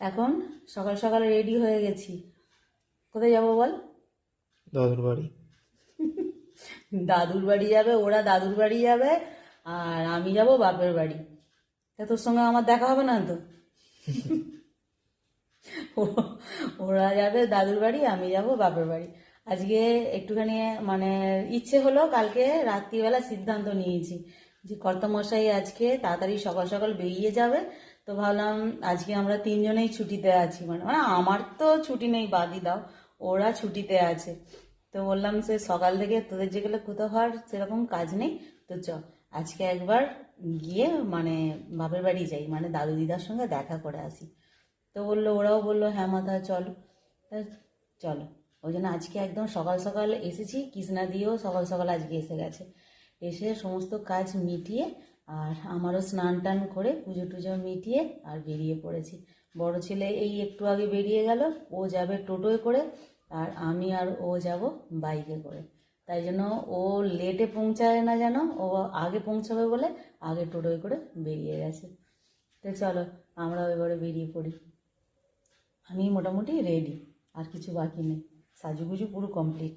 এখন সকাল সকাল রেডি হয়ে গেছি। কোথায় যাবো বল? দাদুর বাড়ি। দাদুর বাড়ি যাবে, ওরা দাদুর বাড়ি যাবে, আর আমি যাব বাপের বাড়ি। তা তোর সঙ্গে আমার দেখা হবে না তো? ওরা যাবে দাদুর বাড়ি, আমি যাব বাপের বাড়ি। আজকে একটুখানি মানে ইচ্ছে হলো, কালকে রাত্রিবেলা সিদ্ধান্ত নিয়েছি যে কর্তামশাই আজকে তাড়াতাড়ি সকাল সকাল বেরিয়ে যাবে। তো ভাবলাম আজকে আমরা তিনজনেই ছুটিতে আছি, মানে মানে আমার তো ছুটি নেই, বাদই দাও, ওরা ছুটিতে আছে। তো বললাম সে সকাল থেকে তোদের যেগুলো কোথাও হওয়ার সেরকম কাজ নেই, তো চ আজকে একবার গিয়ে মানে বাপের বাড়ি যাই, মানে দাদু দিদার সঙ্গে দেখা করে আসি। তো বললো, ওরাও বললো হ্যাঁ মা তাহলে চলো। তা চলো, ওই জন্য আজকে একদম সকাল সকাল এসেছি। কৃষ্ণা দিয়েও সকাল সকাল আজকে এসে গেছে, এসে সমস্ত কাজ মিটিয়ে আর আমারও স্নান টান করে পুজো টুজো মিটিয়ে আর বেরিয়ে পড়েছি। বড় ছেলে এই একটু আগে বেরিয়ে গেল, ও যাবে টোটোয় করে, আর আমি আর ও যাব বাইকে করে। তাই জন্য ও লেটে পৌঁছায় না যেন, ও আগে পৌঁছাবে বলে আগে টোটোয় করে বেরিয়ে গেছে। তো চলো আমরা এবারে বেরিয়ে পড়ি। আমি মোটামুটি রেডি, আর কিছু বাকি নেই, সাজুগুজু পুরো কমপ্লিট।